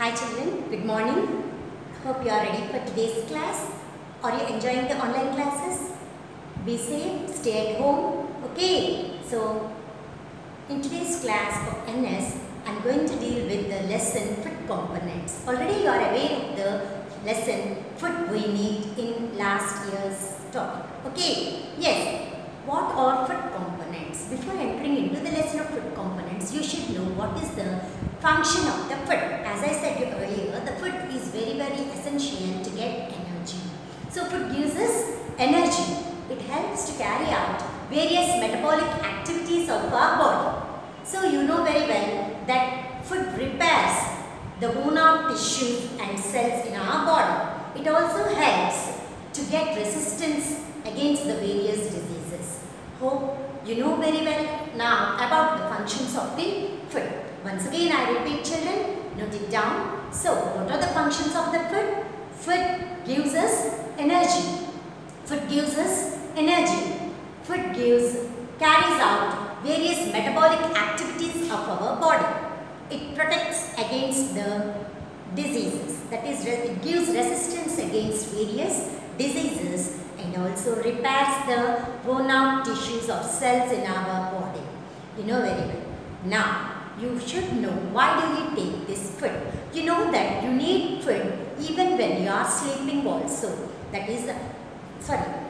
Hi children, good morning. Hope you are ready for today's class. Are you enjoying the online classes? Be safe, stay at home. Okay, so in today's class of NS, I am going to deal with the lesson food components. Already you are aware of the lesson food we need in last year's topic. Okay, yes. What are food components? Before entering into the lesson of food components, you should know what is the function of the food. As I said earlier, the food is very essential to get energy. So food gives us energy. It helps to carry out various metabolic activities of our body. So you know very well that food repairs the worn out tissues and cells in our body. It also helps to get resistance against the various diseases. Hope you know very well now about the functions of the food. Once again I repeat children, note it down. So what are the functions of the food? Food gives us energy. Food gives us energy. Food carries out various metabolic activities of our body. It protects against the diseases. That is, it gives resistance against various diseases and also repairs the worn out tissues of cells in our body. You know very well. Now, you should know why do you take this food. You know that you need food even when you are sleeping also. That is,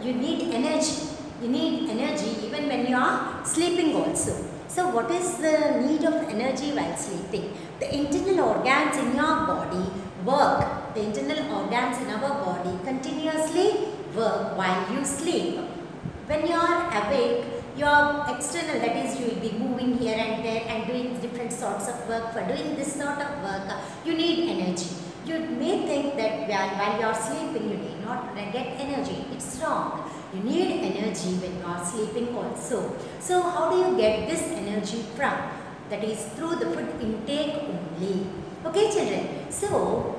you need energy. You need energy even when you are sleeping also. So what is the need of energy while sleeping? The internal organs in your body work. The internal organs in our body continuously work while you sleep. When you are awake, your external, that is, you will be moving here and there and doing different sorts of work. For doing this sort of work, you need energy. You may think that while you are sleeping, you need not get energy. It's wrong. You need energy when you are sleeping also. So how do you get this energy from? That is through the food intake only. Okay children. So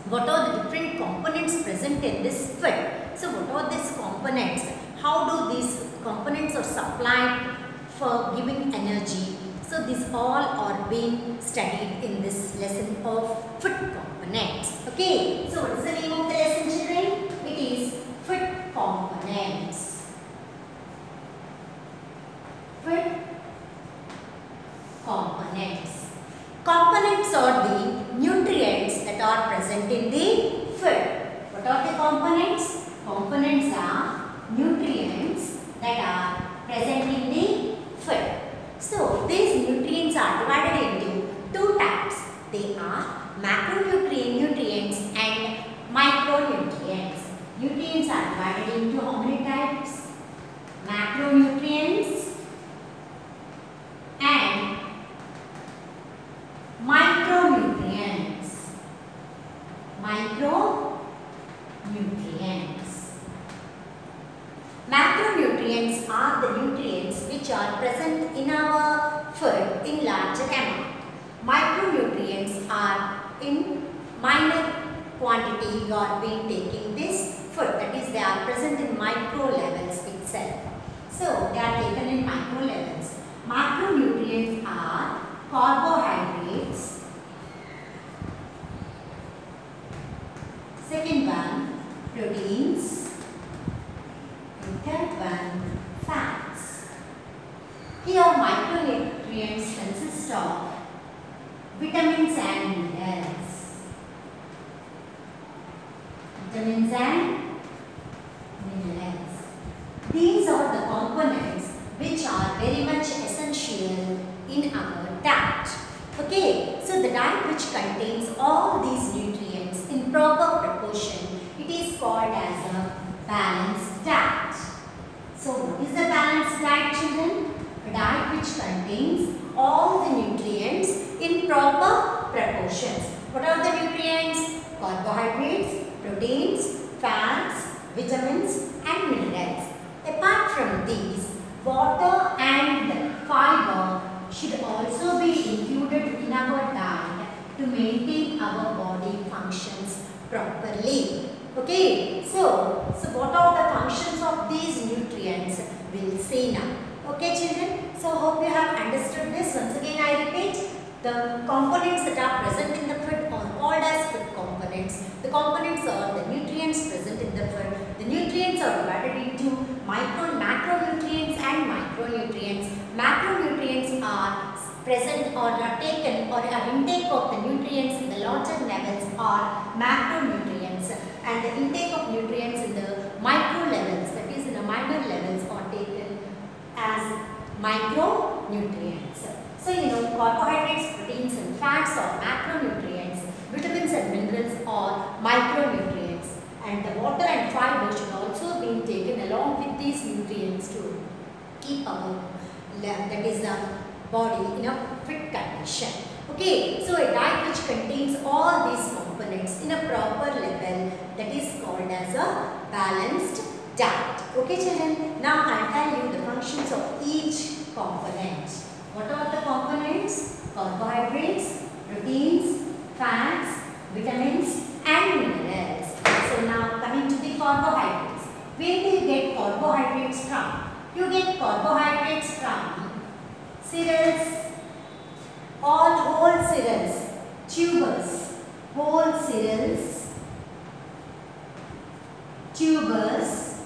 what are the different components present in this food? So what are these components? How do these components are supplied for giving energy? So these all are being studied in this lesson of food components. Okay. So what is the name of the lesson children? It is food components. Food components. Components are the nutrients that are present in the food. What are the components? Components are nutrients that are present in the food. So these nutrients are divided into two types. They are macronutrients and micronutrients. Nutrients are divided into how many types? Macronutrients and micronutrients. Macronutrients are the nutrients which are present in our food in larger amount. Micronutrients are in minor quantity you are being taking this food. That is, they are present in micro levels itself. So they are taken in micro levels. Macronutrients are carbohydrates. Second one, proteins. And third one, fats. Here micronutrients consist of vitamins and minerals. Vitamins and minerals. These are the components which are very much essential in our diet. Okay, so the diet which contains all these nutrients in proper proportion, it is called as a balanced diet. So what is the balanced diet children? A diet which contains all the nutrients in proper proportions. What are the nutrients? Carbohydrates, proteins, fats, vitamins and minerals. Apart from these, water and fiber should also be included in our diet to maintain our body functions properly. Okay, so what are the functions of these nutrients? We'll see now. Okay children, so hope you have understood this. Once again I repeat, the components that are present in the food are all present or are taken or are intake of the nutrients in the larger levels are macronutrients, and the intake of nutrients in the micro levels, that is in the minor levels, are taken as micronutrients. So you know, carbohydrates, proteins and fats are macronutrients, vitamins and minerals are micronutrients, and the water and fiber should also be taken along with these nutrients to keep our body in a fit condition. Okay, so a diet which contains all these components in a proper level, that is called as a balanced diet. Okay children, now I'll tell you the functions of each component. What are the components? Carbohydrates, proteins, fats, vitamins and minerals. So now coming to the carbohydrates. Where do you get carbohydrates from? You get carbohydrates from cereals, all whole cereals, tubers, whole cereals, tubers,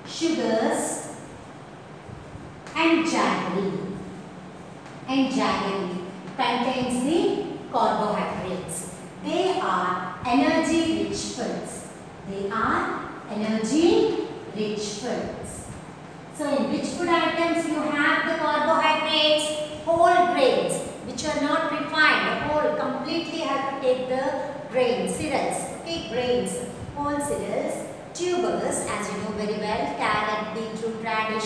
sugars and jaggery. And jaggery contains the carbohydrates. They are energy rich foods. They are energy rich foods. So in rich food items you have the carbohydrates, whole grains which are not refined, whole, completely have to take the grains, cereals, okay, grains, whole cereals, tubers, as you know very well, carrot, beetroot, radish,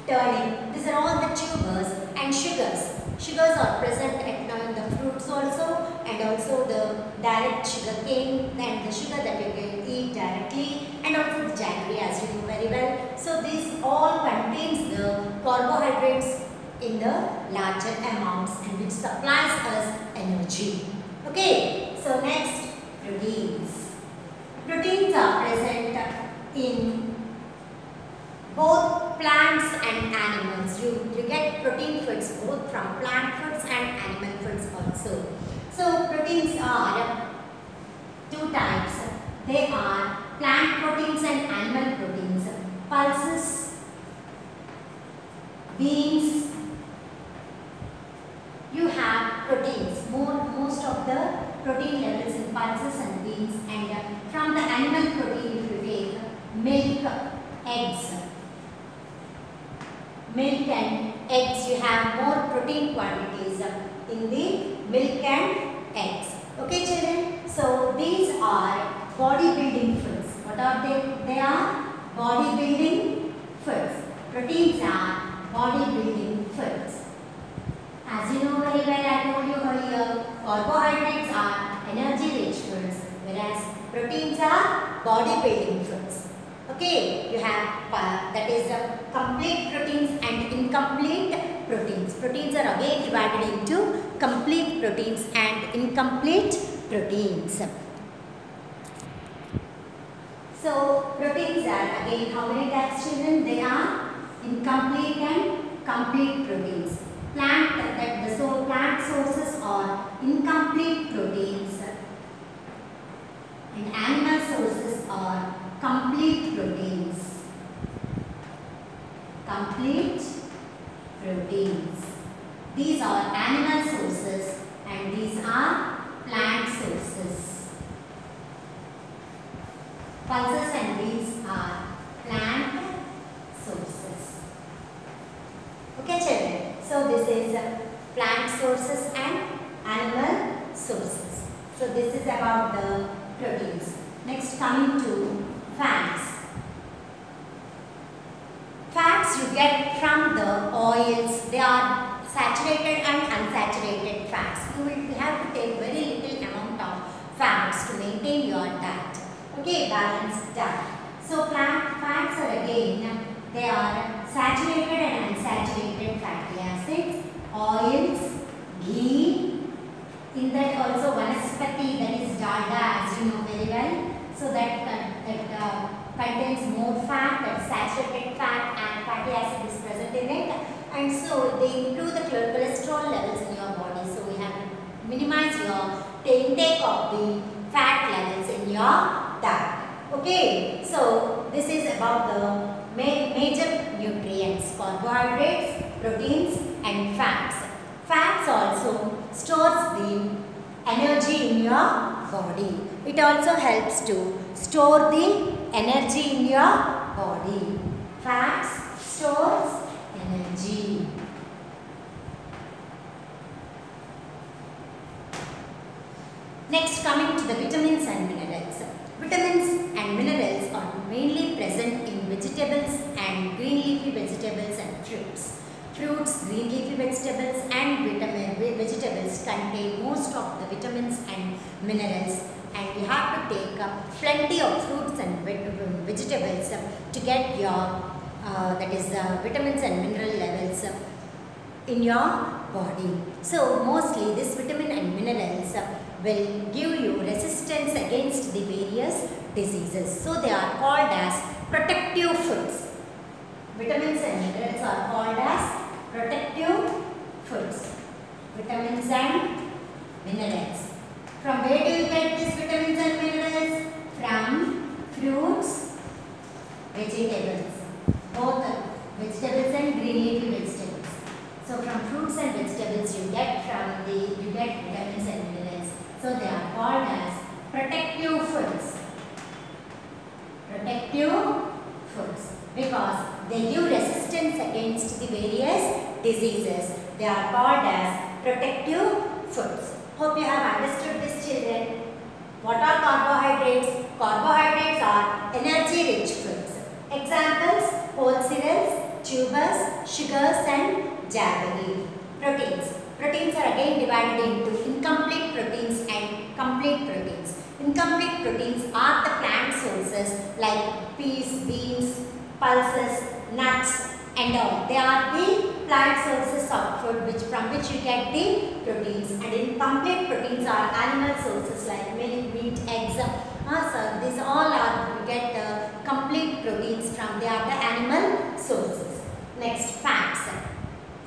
turnip, these are all the tubers, and sugars. Sugars are present in the fruits also, and also the direct sugar cane and the sugar that you can eat directly, and also the jaggery, as you know very well. So this all contains the carbohydrates in the larger amounts and which supplies us energy. Okay, so next, proteins. Proteins are present in both plants and animals. You get protein foods both from plant foods and animal foods also. So proteins are two types. They are plant proteins and animal proteins. Pulses, beans. You have proteins. Most of the protein levels in pulses and beans, and from the animal protein if you take milk, eggs. Milk and eggs, you have more protein quantities in the milk and eggs. Okay children, so these are bodybuilding foods. What are they? They are bodybuilding foods. Proteins are bodybuilding foods. As you know very well, I told you earlier, carbohydrates are energy rich foods, whereas proteins are bodybuilding foods. Okay, you have that is complete proteins and incomplete proteins. Proteins are again divided into complete proteins and incomplete proteins. So proteins are again how many types children? They are incomplete and complete proteins. Plant sources are incomplete proteins and animal sources are complete proteins. Complete proteins. These are animal sources and these are plant sources. Pulses and beans are plant sources. Okay children, so this is plant sources and animal sources. So this is about the proteins. Next, coming to fats. Fats you get from the oils. They are saturated and unsaturated fats. You will have to take very little amount of fats to maintain your diet. Okay, balanced diet. So plant fats are again, they are saturated and unsaturated fatty acids, oils, ghee, in that also vanaspati, that is dalda, as you know very well. So that contains more fat, that saturated fat and fatty acid is present in it, and so they improve the cholesterol levels in your body. So we have to minimize the intake of the fat levels in your diet. Okay, so this is about the major nutrients: carbohydrates, proteins, and fats. Fats also stores the energy in your body. It also helps to store the energy in your body. Fats stores energy. Next, coming to the vitamins and minerals. Vitamins and minerals are mainly present in vegetables and green leafy vegetables and fruits. Fruits, green leafy vegetables and vegetables contain most of the vitamins and minerals, and you have to take plenty of fruits and vegetables to get your vitamins and mineral levels in your body. So mostly this vitamin and minerals will give you resistance against the various diseases. So they are called as protective foods. Vitamins and minerals are called as protective foods. Vitamins and minerals. From where do you get these vitamins and minerals? From fruits, vegetables. Both vegetables and green leafy vegetables. So from fruits and vegetables you get vitamins and minerals. So they are called as protective foods. Protective foods, because they give resistance against the various diseases. They are called as protective foods. Hope you have understood this, children. What are carbohydrates? Carbohydrates are energy rich foods. Examples: whole cereals, tubers, sugars and jaggery. Proteins. Proteins are again divided into incomplete proteins and complete proteins. Incomplete proteins are the plant sources like peas, beans, pulses, nuts and all. They are the plant sources of food from which you get the proteins, and incomplete proteins are animal sources like milk, meat, eggs. So these all are you get the complete proteins from. They are the animal sources. Next, fats.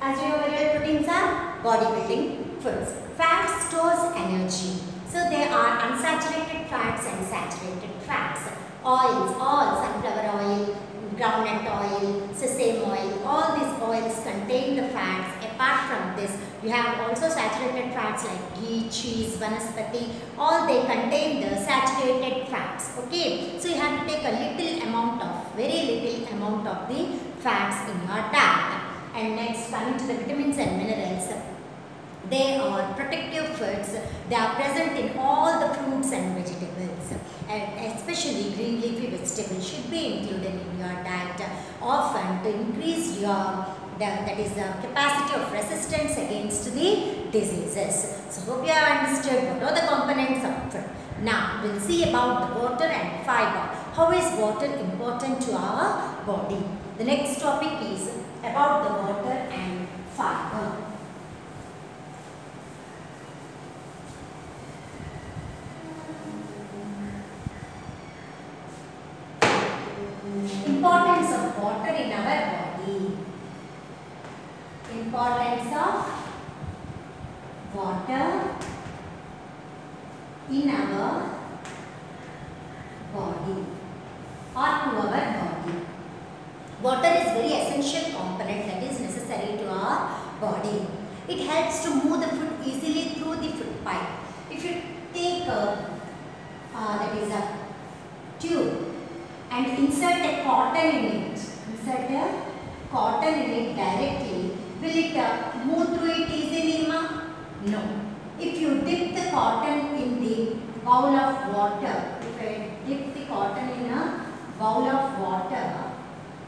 As you know, very proteins are bodybuilding foods. Fats stores energy. So they are unsaturated fats and saturated fats. Oils, all sunflower oil, groundnut oil, sesame oil, all these oils contain the fats. Apart from this, you have also saturated fats like ghee, cheese, vanaspati, all they contain the saturated fats. Okay, so you have to take a very little amount of the fats in your diet. And next, coming to the vitamins and minerals, they are protective foods. They are present in all the fruits and vegetables, and especially green leafy vegetables should be included in your diet often to increase your capacity of resistance against the diseases. So hope you have understood what are the components of food. Now we'll see about the water and fiber. How is water important to our body? The next topic is about the water and fiber. Importance of water in our body. Importance of water in our body or to our body. Water is very essential component that is necessary to our body. It helps to move the food easily through the food pipe. If you take a tube and insert a cotton in it, directly, will it move through it easily, ma? No. If you dip the cotton in the bowl of water, if I dip the cotton in a bowl of water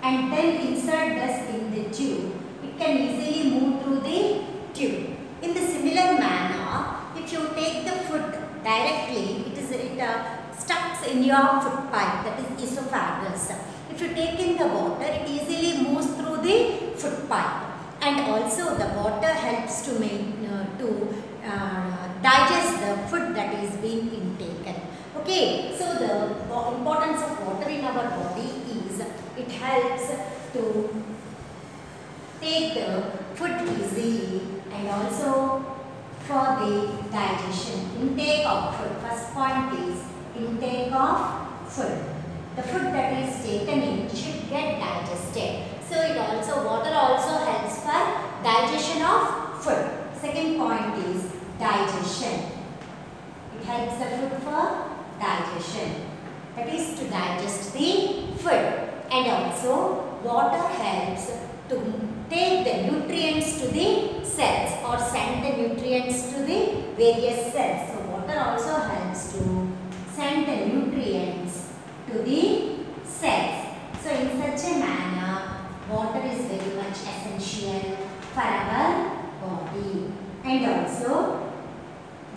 and then insert this in the tube, it can easily move through the tube. In the similar manner, if you take the food directly, it stuck in your food pipe, that is esophagus. If you take in the water, it easily moves through the food pipe, and also the water helps to digest the food that is being intaken. Okay, so the importance of water in our body is it helps to take the food easily and also for the digestion. Intake of food. First point is intake of food. The food that is taken in should get digested. So water also helps for digestion of food. Second point is digestion. It helps the food for digestion. That is to digest the food. And also water helps to take the nutrients to the cells or send the nutrients to the various cells. So water also helps to send the nutrients to the cells. So in such a manner, water is very much essential for our body. And also,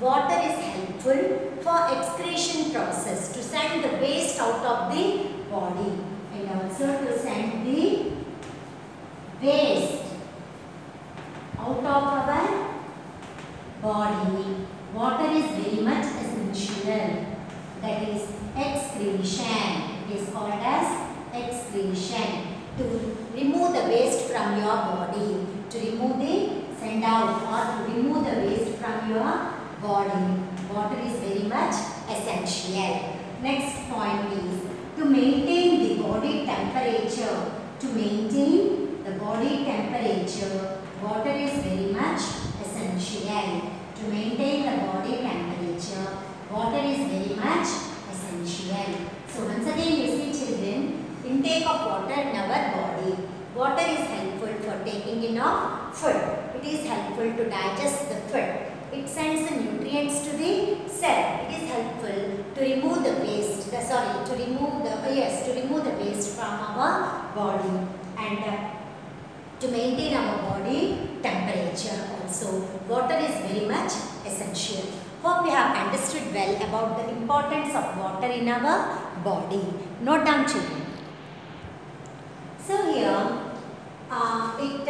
water is helpful for excretion process to send the waste out of the body and also to send the waste out of our body. Water is very much essential. That is excretion. It is called as excretion. To remove the waste from your body, to remove the send out or to remove the waste from your body. Water is very much essential. Next point is to maintain the body temperature. To maintain the body temperature, water is very much essential. To maintain the body temperature, water is very much essential. So once again you see children, intake of water in our body. Water is helpful for taking in of food. It is helpful to digest the food. It sends the nutrients to the cell. It is helpful to remove the waste. To remove the waste from our body and to maintain our body temperature. Also, water is very much essential. Hope you have understood well about the importance of water in our body. Note down, children. So here, it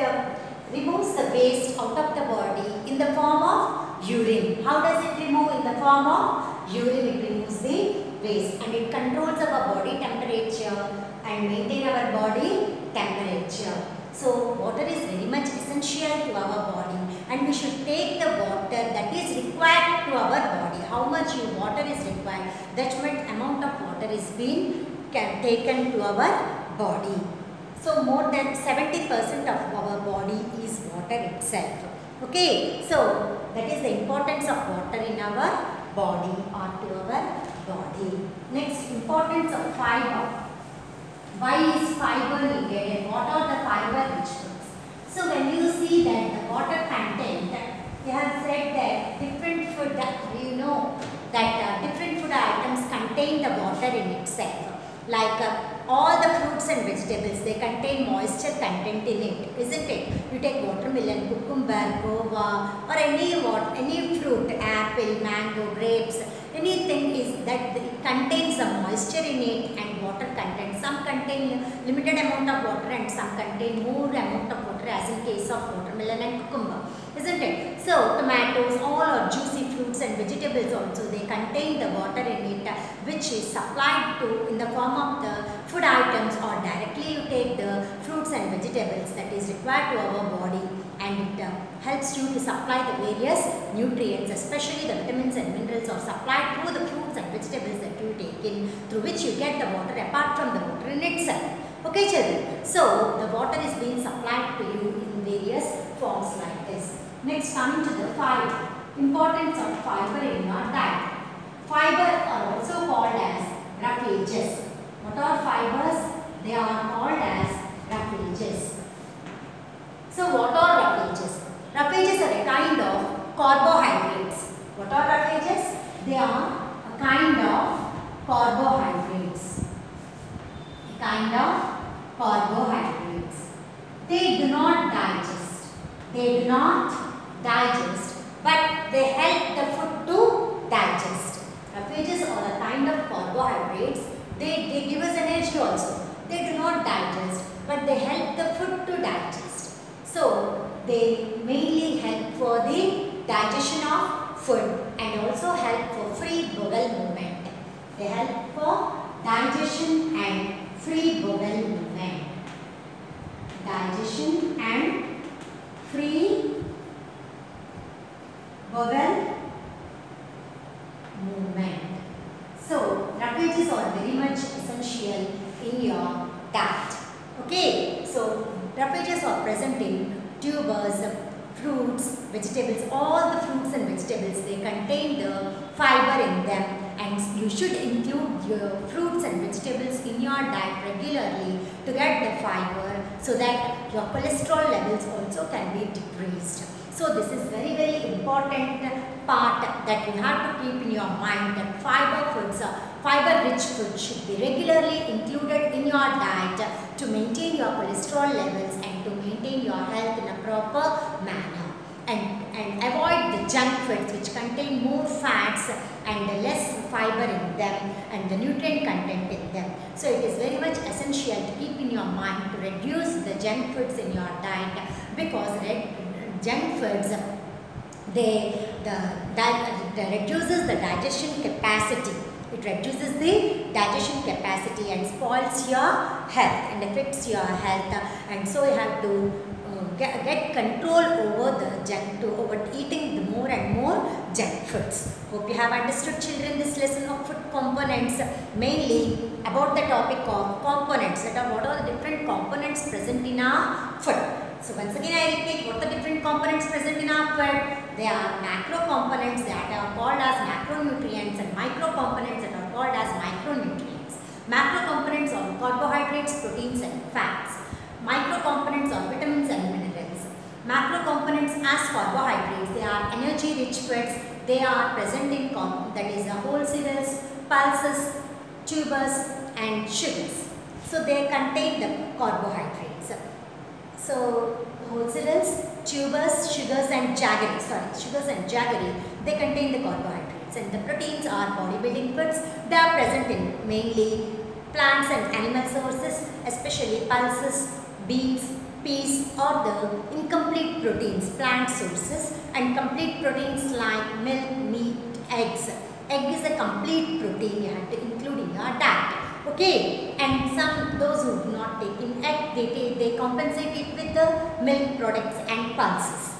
removes the waste out of the body in the form of urine. How does it remove? In the form of urine, it removes the waste and it controls our body temperature and maintain our body temperature. So water is very much essential to our body and we should take the water that is required to our body. How much water is required, that much amount of water is being taken to our body. So more than 70% of our body is water itself. Okay, so that is the importance of water in our body or to our body. Next, importance of fiber. Why is fiber needed and what are the fiber rich foods? So when you see that the water content, they have said that different food, different food items contain the water in itself. Like all the fruits and vegetables, they contain moisture content in it, isn't it? You take watermelon, cucumber, guava or any fruit, apple, mango, grapes, anything is that it contains the moisture in it and water content. Some contain limited amount of water and some contain more amount of water as in case of watermelon and cucumber, isn't it? So tomatoes, all are juicy fruits and vegetables also, they contain the water in it which is supplied to in the form of the food items or directly you take the fruits and vegetables that is required to our body and it helps you to supply the various nutrients, especially the vitamins and minerals are supplied through the fruits and vegetables that you take in, through which you get the water apart from the water in itself. Okay children, so the water is being supplied to you in various forms like this. Next, coming to the fiber. Importance of fiber in your diet. Fiber are also called as roughages. What are fibers? They are called as roughages. So what are roughages? Roughages are a kind of carbohydrates. What are roughages? They are a kind of carbohydrates. A kind of carbohydrates. They do not digest. They do not digest, but they help the food to digest. Roughages are a kind of carbohydrates. They give us energy also. They do not digest, but they help the food to digest. So they mainly help for the digestion of food and also help for free bowel movement. They help for digestion and free bowel movement. Digestion and free bowel movement. So roughages are very much essential in your diet. Okay, so roughages are present in tubers, fruits, vegetables. All the fruits and vegetables, they contain the fiber in them, and you should include your fruits and vegetables in your diet regularly to get the fiber, so that your cholesterol levels also can be decreased. So this is very important part that you have to keep in your mind, that fiber rich food should be regularly included in your diet to maintain your cholesterol levels and to maintain your health in a proper manner. And avoid the junk foods which contain more fats and less fiber in them and the nutrient content in them. So it is very much essential to keep in your mind to reduce the junk foods in your diet, because junk foods, reduces the digestion capacity. It reduces the digestion capacity and spoils your health and affects your health, and so you have to get control over eating the more and more junk foods. Hope you have understood, children, this lesson of food components, mainly about the topic of components, that are what are the different components present in our food. So once again I repeat, what are the different components present in our food? They are macro components that are called as macronutrients, and micro components that are called as micronutrients. Macro components are carbohydrates, proteins and fats. Micro components are vitamins and minerals. Macro components as carbohydrates, they are energy rich foods. They are present in that is whole cereals, pulses, tubers and sugars. So they contain the carbohydrates. So whole cereals, tubers, sugars and jaggery, they contain the carbohydrates. And the proteins are bodybuilding foods. They are present in mainly plants and animal sources, especially pulses, beans, peas, or the incomplete proteins, plant sources, and complete proteins like milk, meat, eggs. Egg is a complete protein you have to include in your diet. Okay, and those who do not take in egg, they compensate it with the milk products and pulses.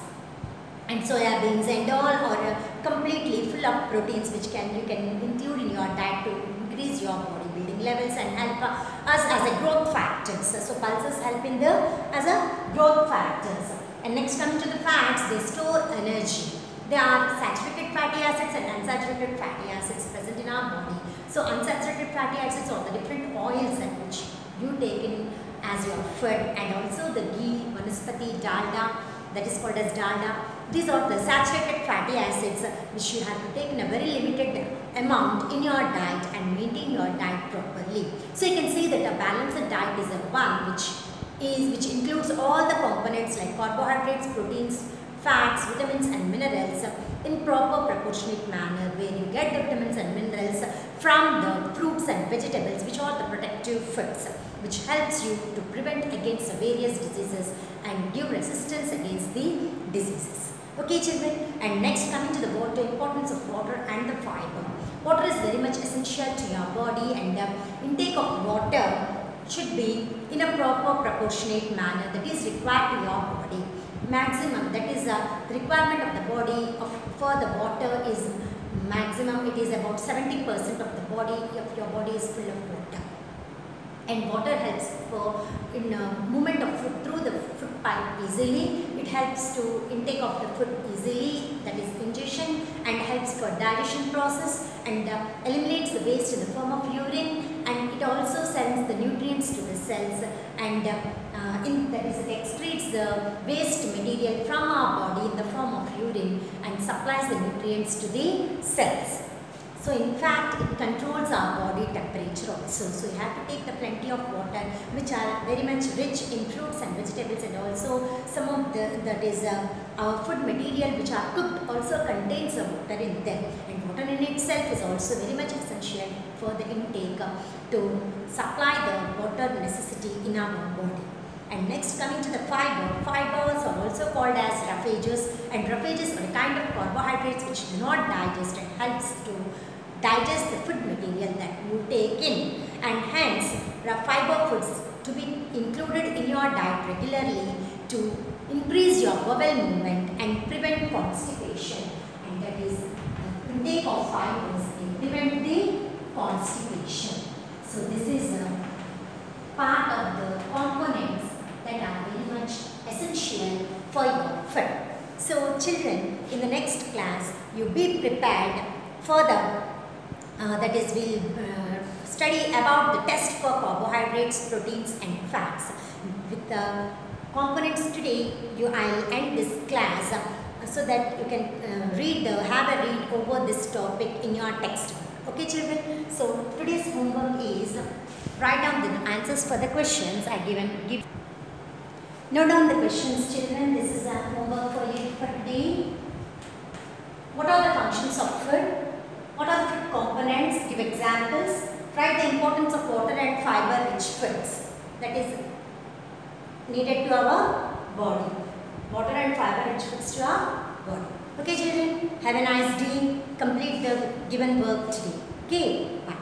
And soya beans and all are completely full of proteins which you can include in your diet to increase your bodybuilding levels and help us as a growth factors. So pulses help in as a growth factors. And next, coming to the fats, they store energy. There are saturated fatty acids and unsaturated fatty acids present in our body. So unsaturated fatty acids are the different oils that which you take in as your food, and also the ghee, vanaspati, dalda, that is called as dalda. These are the saturated fatty acids which you have to take in a very limited amount in your diet and maintain your diet properly. So you can see that a balanced diet is a one which includes all the components like carbohydrates, proteins, fats, vitamins and minerals in proper proportionate manner, where you get the vitamins and minerals from the fruits and vegetables, which are the protective foods, which helps you to prevent against the various diseases and give resistance against the diseases. Okay, children, and next, coming to the water, importance of water and the fiber. Water is very much essential to your body, and intake of water should be in a proper proportionate manner that is required to your body. Maximum, that is the requirement of the body for the water is maximum, it is about 70% of the body, if your body is full of water. And water helps in movement of food through the food pipe easily. It helps to intake of the food easily, that is ingestion, and helps for digestion process, and eliminates the waste in the form of urine, and it also sends the nutrients to the cells, and it excretes the waste material from our body in the form of urine and supplies the nutrients to the cells. So in fact, it controls our body temperature also. So you have to take the plenty of water, which are very much rich in fruits and vegetables, and also some of our food material which are cooked also contains the water in them. And water in itself is also very much essential for the intake to supply the water necessity in our body. And next, coming to the fiber. Fibers are also called as roughages, and roughages are a kind of carbohydrates which do not digest and helps to digest the food material that you take in, and hence fiber foods to be included in your diet regularly to increase your bowel movement and prevent constipation, and that is intake of fibers can prevent the constipation. So this is a part of the components that are very much Further, that is, we'll study about the test for carbohydrates, proteins and fats. With the components today, I'll end this class so that you can have a read over this topic in your textbook. Okay children, so today's homework is write down the answers for the questions I give. Note down the questions children, this is a homework for you for today. What are the functions of food? What are the food components? Give examples. Write the importance of water and fiber rich foods that is needed to our body. Water and fiber rich foods to our body. Okay children, have a nice day. Complete the given work today. Okay, bye.